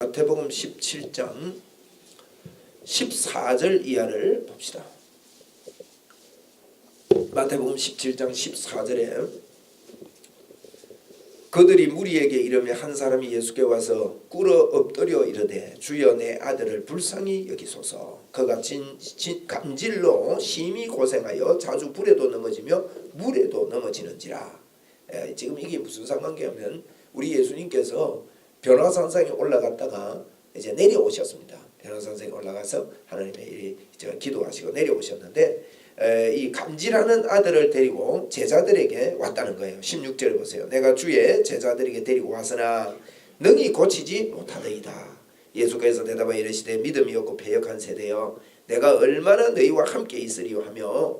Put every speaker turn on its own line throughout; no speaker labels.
마태복음 17장 14절 이하를 봅시다. 마태복음 17장 14절에 그들이 무리에게 이르며 한 사람이 예수께 와서 꿇어 엎드려 이르되 주여 내 아들을 불쌍히 여기소서. 그가 간질로 심히 고생하여 자주 불에도 넘어지며 물에도 넘어지는지라. 지금 이게 무슨 상관계냐면 우리 예수님께서 변화산상에 올라갔다가 이제 내려오셨습니다. 변화산상에 올라가서 하나님의 기도하시고 내려오셨는데 이 간질하는 아들을 데리고 제자들에게 왔다는 거예요. 16절에 보세요. 내가 주의 제자들에게 데리고 왔으나 능히 고치지 못하더이다. 예수께서 대답하여 이르시되 믿음이 없고 패역한 세대여 내가 얼마나 너희와 함께 있으리요 하며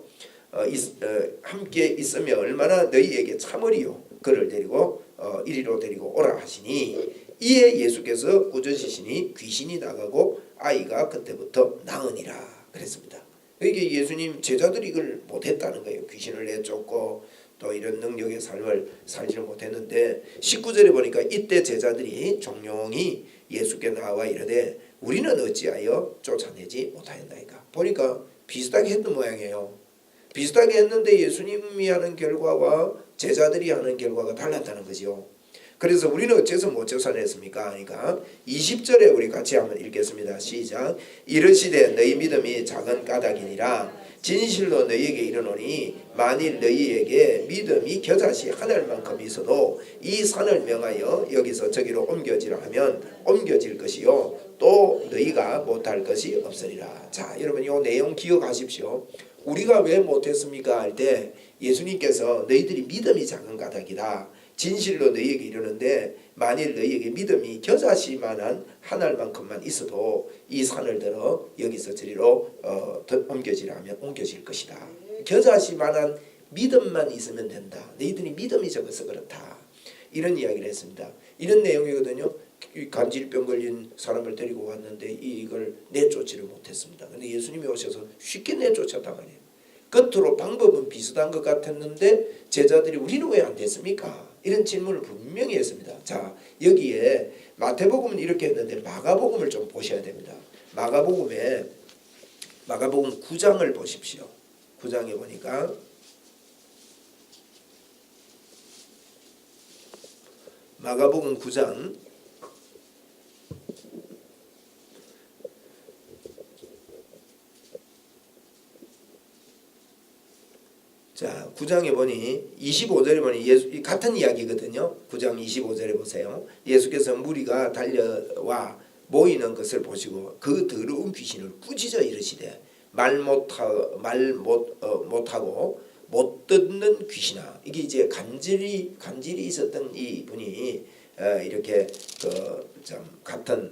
함께 있으며 얼마나 너희에게 참으리요. 그를 데리고 이리로 데리고 오라 하시니 이에 예수께서 꾸짖으시니 귀신이 나가고 아이가 그때부터 나으니라 그랬습니다. 이게 예수님 제자들이 이걸 못했다는 거예요. 귀신을 내쫓고 또 이런 능력의 삶을 살지를 못했는데 19절에 보니까 이때 제자들이 종용이 예수께 나와 이르되 우리는 어찌하여 쫓아내지 못하였나이까. 보니까 비슷하게 했던 모양이에요. 비슷하게 했는데 예수님이 하는 결과와 제자들이 하는 결과가 달랐다는 거죠. 그래서 우리는 어째서 못 쫓아냈습니까? 그러니까 20절에 우리 같이 한번 읽겠습니다. 시작. 이르시되 너희 믿음이 작은 까닭이니라. 진실로 너희에게 이르노니 만일 너희에게 믿음이 겨자씨 하늘만큼 있어도 이 산을 명하여 여기서 저기로 옮겨지라 하면 옮겨질 것이요 또 너희가 못할 것이 없으리라. 자, 여러분 이 내용 기억하십시오. 우리가 왜 못했습니까? 할 때 예수님께서 너희들이 믿음이 작은 까닭이다. 진실로 너희에게 이르는데 만일 너희에게 믿음이 겨자씨만한 한 알만큼만 있어도 이 산을 들어 여기서 저리로 옮겨지라 하면 옮겨질 것이다. 겨자씨만한 믿음만 있으면 된다. 너희들이 믿음이 적어서 그렇다. 이런 이야기를 했습니다. 이런 내용이거든요. 간질병 걸린 사람을 데리고 왔는데 이걸 내쫓지를 못했습니다. 그런데 예수님이 오셔서 쉽게 내쫓았단 말이에요. 겉으로 방법은 비슷한 것 같았는데 제자들이 우리는 왜 안 됐습니까? 이런 질문을 분명히 했습니다. 자, 여기에 마태복음은 이렇게 했는데 마가복음을 좀 보셔야 됩니다. 마가복음 9장을 보십시오. 9장에 보니까 마가복음 9장 자, 9장에 보니 25절에 보니 예수 같은 이야기거든요. 9장 25절에 보세요. 예수께서 무리가 달려와 모이는 것을 보시고 그 더러운 귀신을 꾸짖어 이르시되 말 못하고 못 듣는 귀신아. 이게 이제 간질이 있었던 이 분이 이렇게 좀 같은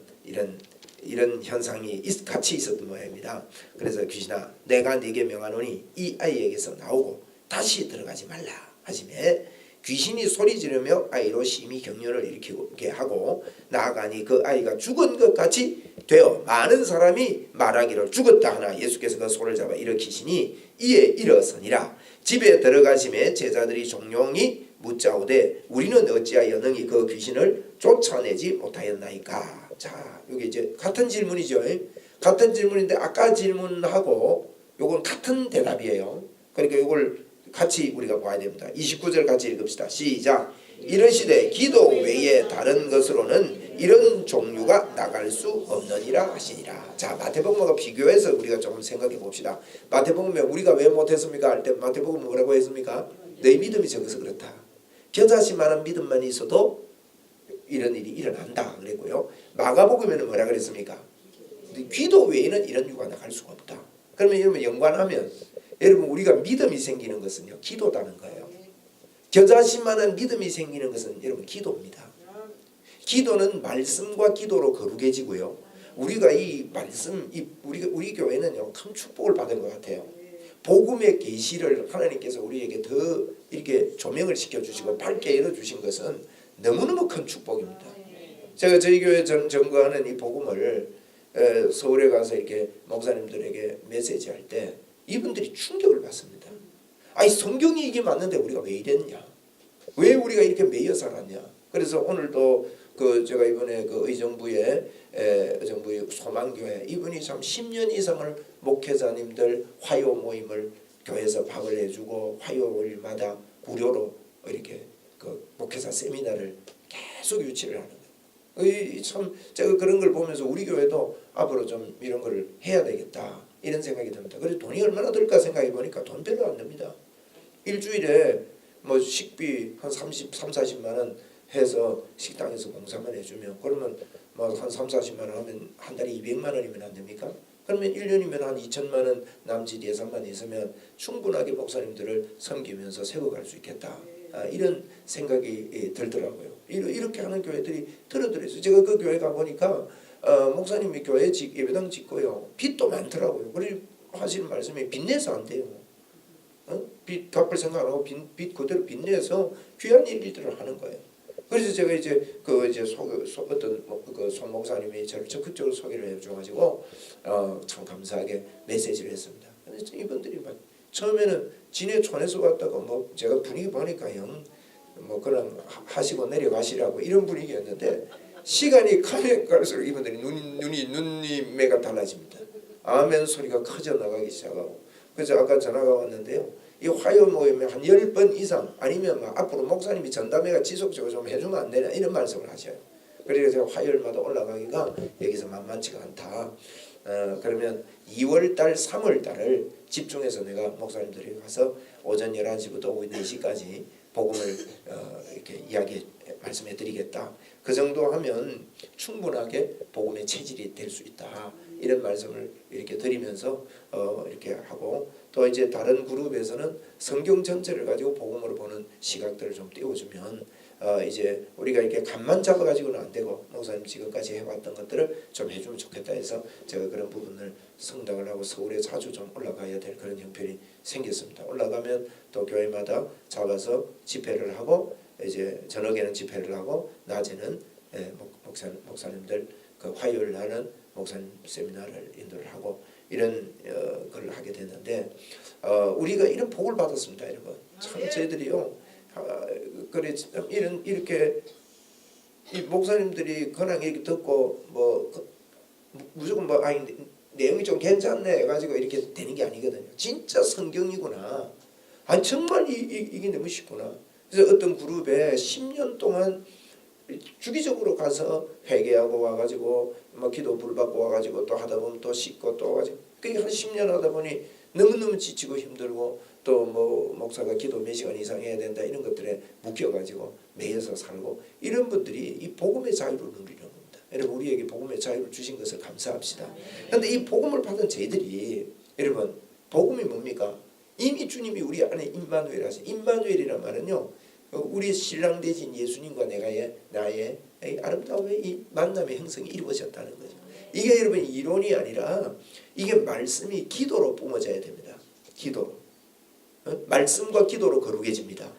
이런 현상이 같이 있었던 모양입니다. 그래서 귀신아 내가 네게 명하노니 이 아이에게서 나오고 다시 들어가지 말라 하시매 귀신이 소리 지르며 아이로 심히 경련을 일으키게 하고 나아가니 그 아이가 죽은 것 같이 되어 많은 사람이 말하기를 죽었다 하나 예수께서 그 손을 잡아 일으키시니 이에 일어서니라. 집에 들어가심에 제자들이 종용이 묻자오되 우리는 어찌하여 능히 그 귀신을 쫓아내지 못하였나이까. 자, 여기 이제 같은 질문이죠. 같은 질문인데 아까 질문하고 요건 같은 대답이에요. 그러니까 요걸 같이 우리가 봐야 됩니다. 29절 같이 읽읍시다. 시작. 이르시되 기도 외에 다른 것으로는 이런 종류가 나갈 수 없느니라 하시니라. 자, 마태복음과 비교해서 우리가 조금 생각해 봅시다. 마태복음에 우리가 왜 못했습니까? 할 때 마태복음은 뭐라고 했습니까? 너희 믿음이 적어서 그렇다. 겨자씨만한 믿음만 있어도 이런 일이 일어난다 그랬고요. 마가복음에는 뭐라 그랬습니까? 기도 외에는 이런 유가 나갈 수가 없다. 그러면 여러분 연관하면 여러분 우리가 믿음이 생기는 것은요 기도다는 거예요. 겨자씨만한 믿음이 생기는 것은 여러분 기도입니다. 기도는 말씀과 기도로 거룩해지고요. 우리가 이 말씀 우리 교회는요 큰 축복을 받은 것 같아요. 복음의 계시를 하나님께서 우리에게 더 이렇게 조명을 시켜주시고 밝게 열어주신 것은 너무너무 큰 축복입니다. 제가 저희 교회 전거하는 이 복음을 서울에 가서 이렇게 목사님들에게 메시지할 때 이분들이 충격을 받습니다. 아니 성경이 이게 맞는데 우리가 왜 이랬냐? 왜 우리가 이렇게 매여 살았냐? 그래서 오늘도 제가 이번에 의정부에 정부의 소망교회, 이분이 참 10년 이상을 목회자님들 화요 모임을 교회에서 밥을 해주고 화요일마다 무료로 이렇게 그 목회자 세미나를 계속 유치를 하는 거예요. 참 제가 그런 걸 보면서 우리 교회도 앞으로 좀 이런 걸 해야 되겠다 이런 생각이 듭니다. 그래서 돈이 얼마나 들까 생각해 보니까 돈 별로 안 듭니다. 일주일에 뭐 식비 한 40만 원 해서 식당에서 봉사만 해주면 그러면 뭐 한 40만 원 하면 한 달에 200만 원이면 안 됩니까? 그러면 1년이면 한 2천만 원 남짓 예산만 있으면 충분하게 목사님들을 섬기면서 세워갈 수 있겠다. 이런 생각이 들더라고요. 이렇게 하는 교회들이 들어들어있어요. 제가 그 교회 가보니까 목사님이 교회 예배당 짓고요. 빚도 많더라고요. 그리고 하시는 말씀이 빚내서 안 돼요. 빚 갚을 생각 안 하고 빚 그대로 빚내서 귀한 일들을 하는 거예요. 그래서 제가 이제 어떤 그 송 목사님이 저를 적극적으로 소개를 해줘가지고 참 감사하게 메시지를 했습니다. 근데 이분들이 막 처음에는 진해 촌에서 왔다가 뭐 제가 분위기 보니까 뭐 그냥 하시고 내려가시라고 이런 분위기였는데 시간이 가면 갈수록 이분들이 눈매가 달라집니다. 아멘 소리가 커져 나가기 시작하고 그래서 아까 전화가 왔는데요. 이 화요 모임에 한 10번 이상 아니면 막 앞으로 목사님이 전담회가 지속적으로 좀 해주면 안 되냐 이런 말씀을 하셔요. 그래서 제가 화요일마다 올라가기가 여기서 만만치가 않다. 그러면 2월달 3월달을 집중해서 내가 목사님들이 가서 오전 11시부터 오후 4시까지 복음을 이렇게 말씀해 드리겠다. 그 정도 하면 충분하게 복음의 체질이 될 수 있다. 이런 말씀을 이렇게 드리면서 이렇게 하고 또 이제 다른 그룹에서는 성경 전체를 가지고 복음으로 보는 시각들을 좀 띄워주면 이제 우리가 이렇게 간만 잡아가지고는 안 되고 목사님 지금까지 해왔던 것들을 좀 해주면 좋겠다 해서 제가 그런 부분을 성당을 하고 서울에 자주 좀 올라가야 될 그런 형편이 생겼습니다. 올라가면 또 교회마다 잡아서 집회를 하고 이제 저녁에는 집회를 하고 낮에는 목사님들 그 화요일 날은 목사님 세미나를 인도를 하고 이런 걸 하게 됐는데 우리가 이런 복을 받았습니다, 여러분. 참 저희들이요. 그래 이렇게 이 목사님들이 그냥 이렇게 듣고 뭐 무조건 뭐 아니 내용이 좀 괜찮네 해가지고 이렇게 되는 게 아니거든요. 진짜 성경이구나. 아니 정말 이게 너무 쉽구나. 그래서 어떤 그룹에 10년 동안 주기적으로 가서 회개하고 와가지고 뭐 기도 불받고 와가지고 또 하다 보면 또 씻고 또 와가지고 그게 한 10년 하다 보니 너무너무 지치고 힘들고 또 뭐 목사가 기도 몇 시간 이상 해야 된다 이런 것들에 묶여가지고 매여서 살고 이런 분들이 이 복음의 자유를 누리는 겁니다. 여러분 우리에게 복음의 자유를 주신 것을 감사합시다. 그런데 이 복음을 받은 저희들이 여러분 복음이 뭡니까? 이미 주님이 우리 안에 임마누엘 하신 임마누엘이란 말은요. 우리 신랑 되신 예수님과 나의 아름다운 이 만남의 형성이 이루어졌다는 거죠. 이게 여러분 이론이 아니라 이게 말씀이 기도로 뿜어져야 됩니다. 기도로. 말씀과 기도로 거룩해집니다.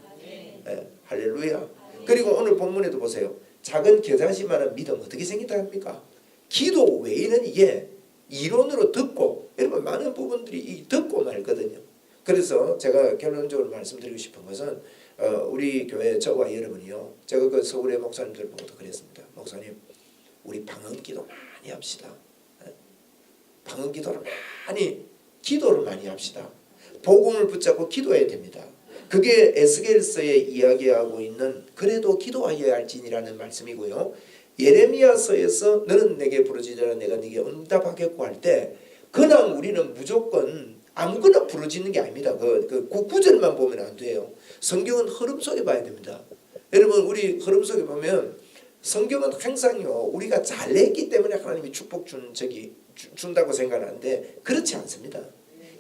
할렐루야. 그리고 오늘 본문에도 보세요. 작은 겨자씨만한 믿음 어떻게 생긴다 합니까? 기도 외에는 이게 이론으로 듣고 여러분 많은 부분들이 듣고 말거든요. 그래서 제가 결론적으로 말씀드리고 싶은 것은 우리 교회 저와 여러분이요. 제가 그 서울의 목사님들 보고도 그랬습니다. 목사님 우리 방언기도 많이 합시다. 방언기도를 많이 기도를 많이 합시다. 복음을 붙잡고 기도해야 됩니다. 그게 에스겔서에 이야기하고 있는 그래도 기도하여야 할지니라는 말씀이고요. 예레미야서에서 너는 내게 부르짖으라 내가 네게 응답하겠고 할 때 그냥 우리는 무조건 아무거나 부르짖는 게 아닙니다. 그 구절만 보면 안 돼요. 성경은 흐름 속에 봐야 됩니다. 여러분 우리 흐름 속에 보면 성경은 항상요 우리가 잘했기 때문에 하나님이 축복 준다고 생각하는데 그렇지 않습니다.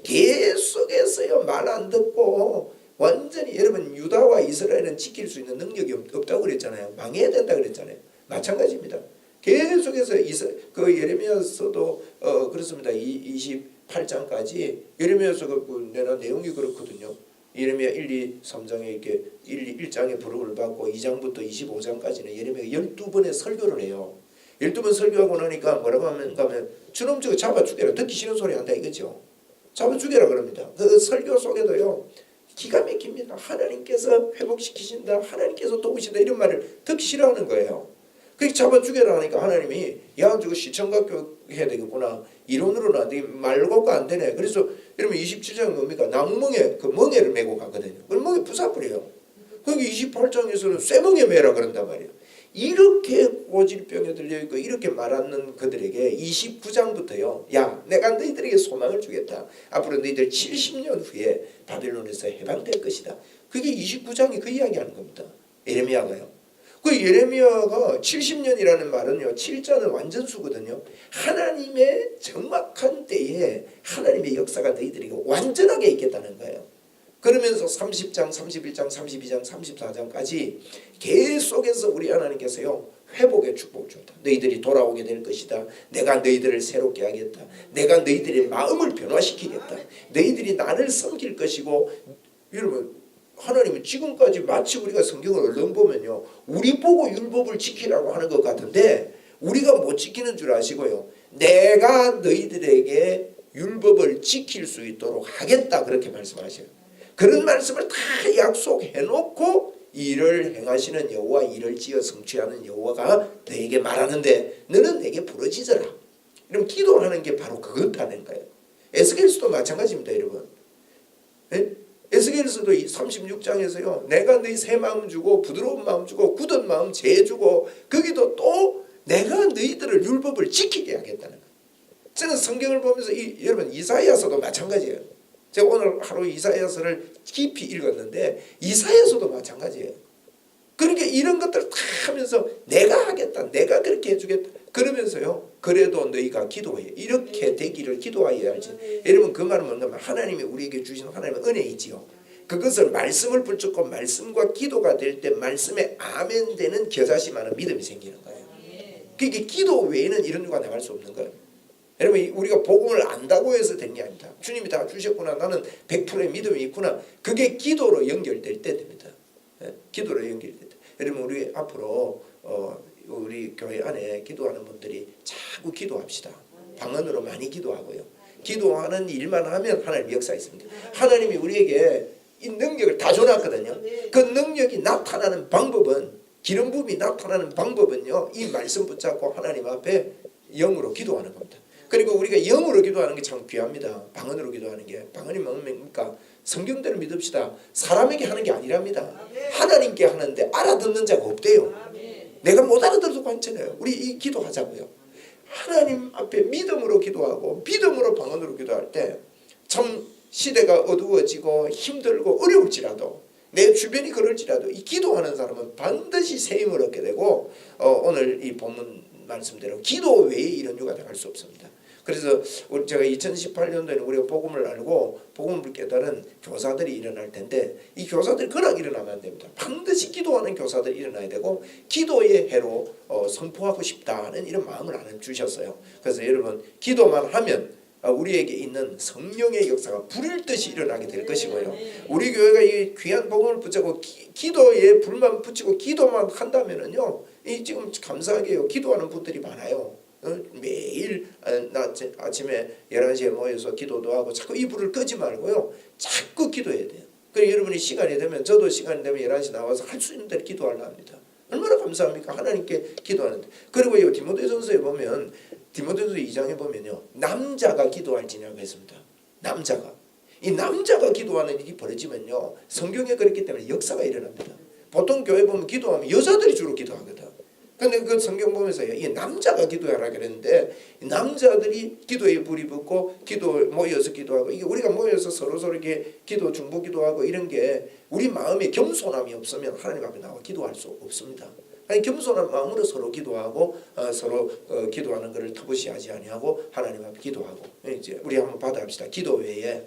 계속해서요 말 안 듣고 완전히 여러분 유다와 이스라엘은 지킬 수 있는 능력이 없다고 그랬잖아요. 망해야 된다 그랬잖아요. 마찬가지입니다. 계속해서 그 예레미야서도 그렇습니다. 28장까지 예레미야서가 내가 내용이 그렇거든요. 예레미야 1, 2, 3장에 이렇게 1장에 부름을 받고 2장부터 25장까지는 예레미야가 12번의 설교를 해요. 12번 설교하고 나니까 뭐라고 하면 저놈 저거 잡아 죽여라. 듣기 싫은 소리 한다 이거죠. 잡아 죽여라 그럽니다. 그 설교 속에도요. 기가 막힙니다. 하나님께서 회복시키신다. 하나님께서 도우신다. 이런 말을 듣기 싫어하는 거예요. 그렇게 잡아 죽여라 하니까 하나님이 야 저거 시청각 교육 해야 되겠구나. 이론으로는 안 되게 말고가 안 되네. 그래서 여러분 27장은 뭡니까? 나무멍에 그 멍에를 메고 가거든요. 그 멍에 부숴버려요. 그러니까 28장에서는 쇠멍에 매라 그런단 말이에요. 이렇게 고질병에 들려있고 이렇게 말하는 그들에게 29장부터요. 야 내가 너희들에게 소망을 주겠다. 앞으로 너희들 70년 후에 바빌론에서 해방될 것이다. 그게 29장이 그 이야기하는 겁니다. 예레미야가요. 그 예레미야가 70년이라는 말은요. 7자는 완전수거든요. 하나님의 정확한 때에 하나님의 역사가 너희들에게 완전하게 있겠다는 거예요. 그러면서 30장, 31장, 32장, 34장까지 계속해서 우리 하나님께서요. 회복의 축복을 줬다. 너희들이 돌아오게 될 것이다. 내가 너희들을 새롭게 하겠다. 내가 너희들의 마음을 변화시키겠다. 너희들이 나를 섬길 것이고 여러분 하나님은 지금까지 마치 우리가 성경을 얼른 보면요. 우리 보고 율법을 지키라고 하는 것 같은데 우리가 못 지키는 줄 아시고요. 내가 너희들에게 율법을 지킬 수 있도록 하겠다. 그렇게 말씀하셔요. 그런 말씀을 다 약속해놓고 이를 행하시는 여호와 이를 지어 성취하는 여호와가 너에게 말하는데 너는 내게 부르짖어라. 그럼 기도하는 게 바로 그것하는 거예요. 에스겔서도 마찬가지입니다. 여러분. 예? 에스겔서도 36장에서요. 내가 너희 새 마음 주고 부드러운 마음 주고 굳은 마음 재 주고 거기도 또 내가 너희들을 율법을 지키게 하겠다는 거예요. 저는 성경을 보면서 여러분 이사야서도 마찬가지예요. 제가 오늘 하루 이사야서를 깊이 읽었는데 이사야서도 마찬가지예요. 그러니까 이런 것들을 다 하면서 내가 하겠다. 내가 그렇게 해주겠다. 그러면서요. 그래도 너희가 기도해. 이렇게 되기를 기도하여야 할지. 여러분 그 말은 뭔가 하나님이 우리에게 주신 하나님의 은혜 있지요. 그것을 말씀을 붙잡고 말씀과 기도가 될 때 말씀에 아멘 되는 겨자씨만한 믿음이 생기는 거예요. 그게 기도 외에는 이런 누가 나갈 수 없는 거예요. 여러분 우리가 복음을 안다고 해서 된 게 아닙니다. 주님이 다 주셨구나. 나는 100%의 믿음이 있구나. 그게 기도로 연결될 때 됩니다. 기도로 연결될 때. 여러분 우리 앞으로 우리 교회 안에 기도하는 분들이 자꾸 기도합시다. 방언으로 많이 기도하고요. 기도하는 일만 하면 하나님 역사 있습니다. 하나님이 우리에게 이 능력을 다 줘놨거든요. 그 능력이 나타나는 방법은 기름 부음이 나타나는 방법은요. 이 말씀 붙잡고 하나님 앞에 영으로 기도하는 겁니다. 그리고 우리가 영으로 기도하는 게 참 귀합니다. 방언으로 기도하는 게. 방언이 뭡니까? 성경대로 믿읍시다. 사람에게 하는 게 아니랍니다. 하나님께 하는데 알아듣는 자가 없대요. 내가 못 알아들어도 괜찮아요. 우리 이 기도하자고요. 하나님 앞에 믿음으로 기도하고 믿음으로 방언으로 기도할 때 참 시대가 어두워지고 힘들고 어려울지라도 내 주변이 그럴지라도 이 기도하는 사람은 반드시 새 힘을 얻게 되고 오늘 이 본문 말씀대로 기도 외에 이런 유가 나갈 수 없습니다. 그래서 제가 2018년도에는 우리가 복음을 알고 복음을 깨달은 교사들이 일어날 텐데 이 교사들이 그냥 일어나면 안 됩니다. 반드시 기도하는 교사들이 일어나야 되고 기도의 해로 선포하고 싶다는 이런 마음을 하나님 주셨어요. 그래서 여러분 기도만 하면 우리에게 있는 성령의 역사가 불일 듯이 일어나게 될 것이고요. 우리 교회가 이 귀한 복음을 붙잡고 기도에 불만 붙이고 기도만 한다면은요. 이 지금 감사하게요. 기도하는 분들이 많아요. 매일 아침에 11시에 모여서 기도도 하고 자꾸 이 불을 끄지 말고요. 자꾸 기도해야 돼요. 그리고 여러분이 시간이 되면 저도 시간이 되면 11시 나와서 할 수 있는 대로 기도하려 합니다. 얼마나 감사합니까? 하나님께 기도하는데. 그리고 이 디모데전서에 보면 디모데전서 2장에 보면요. 남자가 기도할지냐고 했습니다. 남자가. 이 남자가 기도하는 일이 벌어지면요. 성경에 그랬기 때문에 역사가 일어납니다. 보통 교회 보면 기도하면 여자들이 주로 기도하거든. 근데 그 성경 보면서 이 남자가 기도하라 그랬는데 남자들이 기도에 불이 붙고 기도 모여서 기도하고 이게 우리가 모여서 서로 이렇게 기도 중보 기도하고 이런 게 우리 마음에 겸손함이 없으면 하나님 앞에 나와 기도할 수 없습니다. 아니 겸손한 마음으로 서로 기도하고 서로 기도하는 것을 터부시하지 아니하고 하나님 앞에 기도하고 이제 우리 한번 받아합시다. 기도 외에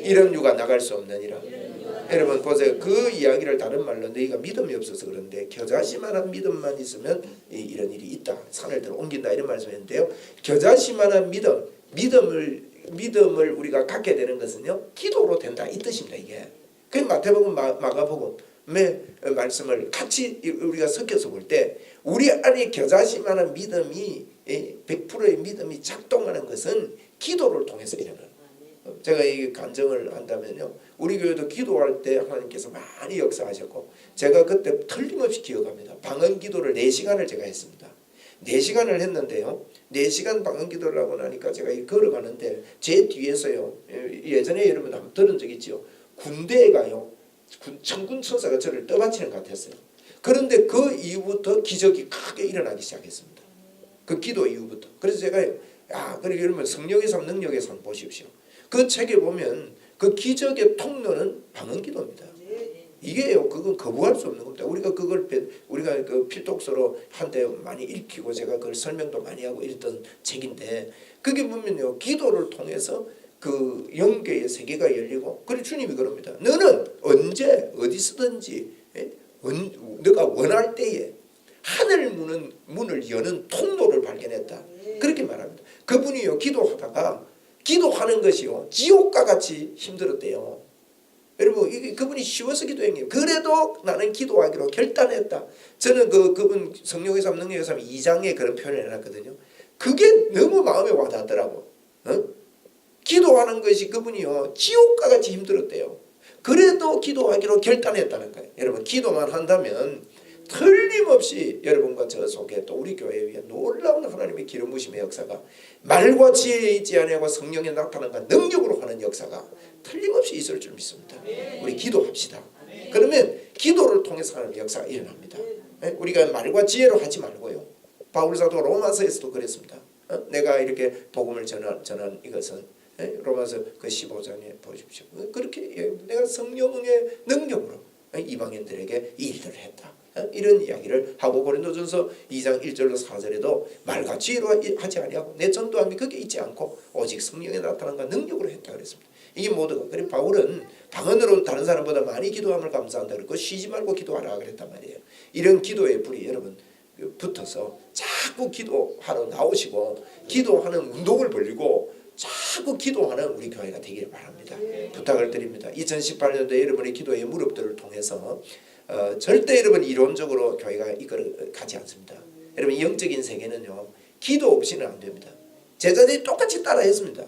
이런 유가 나갈 수 없느니라. 여러분 보세요. 그 이야기를 다른 말로 너희가 믿음이 없어서 그런데 겨자씨만한 믿음만 있으면 이런 일이 있다. 산을 들어 옮긴다 이런 말씀인데요. 겨자씨만한 믿음을 우리가 갖게 되는 것은요. 기도로 된다 이 뜻입니다. 이게. 그 마태복음 마가복음 말씀을 같이 우리가 섞여서 볼 때 우리 안에 겨자씨만한 믿음이 100%의 믿음이 작동하는 것은 기도를 통해서 일어나는 제가 이 간증을 한다면요, 우리 교회도 기도할 때 하나님께서 많이 역사하셨고, 제가 그때 틀림없이 기억합니다. 방언 기도를 4시간을 제가 했습니다. 4시간을 했는데요, 4시간 방언 기도를 하고 나니까 제가 걸어가는데 제 뒤에서요, 예전에 여러분 한번 들은 적 있죠. 군대에 가요, 천군 천사가 저를 떠받치는 것 같았어요. 그런데 그 이후부터 기적이 크게 일어나기 시작했습니다. 그 기도 이후부터. 그래서 제가 그리고 여러분 성령의 삶 능력의 삶 보십시오. 그 책에 보면 그 기적의 통로는 방언 기도입니다. 이게요, 그건 거부할 수 없는 겁니다. 우리가 그 필독서로 한때 많이 읽히고 제가 그걸 설명도 많이 하고 이랬던 책인데, 그게 보면요, 기도를 통해서 그 영계의 세계가 열리고, 그리고 주님이 그럽니다. 너는 언제 어디서든지 너가 원할 때에 하늘 문을 여는 통로를 발견했다. 그렇게 말합니다. 그분이요, 기도하는 것이요, 지옥과 같이 힘들었대요. 여러분, 그분이 쉬워서 기도한 게, 그래도 나는 기도하기로 결단했다. 저는 그분 성령의 삶 능력의 삶 2장에 그런 표현을 해놨거든요. 그게 너무 마음에 와닿더라고. 기도하는 것이 그분이요, 지옥과 같이 힘들었대요. 그래도 기도하기로 결단했다는 거예요. 여러분, 기도만 한다면 틀림없이 여러분과 저 속에 또 우리 교회에 위한 놀라운 하나님의 기름 부심의 역사가, 말과 지혜에 있지 아니하고 성령에 나타나는 능력으로 하는 역사가 틀림없이 있을 줄 믿습니다. 우리 기도합시다. 그러면 기도를 통해서 하는 역사가 일어납니다. 우리가 말과 지혜로 하지 말고요. 바울 사도 로마서에서도 그랬습니다. 내가 이렇게 복음을 전한 이것은, 로마서 그 15장에 보십시오. 그렇게 내가 성령의 능력으로 이방인들에게 이 일들을 했다. 이런 이야기를 하고, 고린도전서 2장 1절로 4절에도 말과 지혜로 하지 아니하고 내 전도함이 그게 있지 않고 오직 성령에 나타난과 능력으로 했다 그랬습니다. 이게 모두가. 그리고 바울은 방언으로 다른 사람보다 많이 기도함을 감사한다 그랬고, 쉬지 말고 기도하라 그랬단 말이에요. 이런 기도의 불이 여러분 붙어서 자꾸 기도하러 나오시고, 기도하는 운동을 벌리고 자꾸 기도하는 우리 교회가 되기를 바랍니다. 부탁을 드립니다. 2018년도에 여러분의 기도의 무릎들을 통해서 절대 여러분 이론적으로 교회가 이걸 가지 않습니다. 여러분, 영적인 세계는요, 기도 없이는 안 됩니다. 제자들이 똑같이 따라했습니다.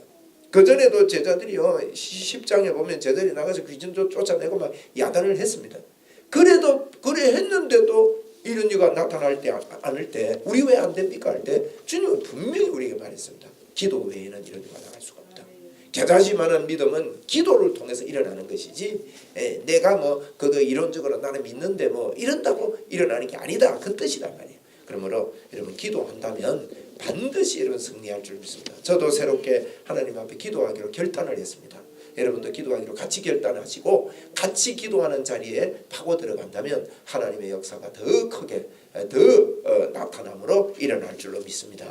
그전에도 제자들이요, 10장에 보면 제자들이 나가서 귀신도 쫓아내고 막 야단을 했습니다. 그래도 그래 했는데도 이런 일이 나타날 때 않을 때 우리 왜 안 됩니까 할 때 주님은 분명히 우리에게 말했습니다. 기도 외에는 이런 일이 나갈 수가 없다. 겨자씨만한 믿음은 기도를 통해서 일어나는 것이지, 내가 그거 이론적으로 나는 믿는데 이런다고 일어나는 게 아니다, 그 뜻이란 말이에요. 그러므로 여러분, 기도한다면 반드시 여러분 승리할 줄 믿습니다. 저도 새롭게 하나님 앞에 기도하기로 결단을 했습니다. 여러분도 기도하기로 같이 결단하시고 같이 기도하는 자리에 파고 들어간다면 하나님의 역사가 더 크게 더 나타남으로 일어날 줄로 믿습니다.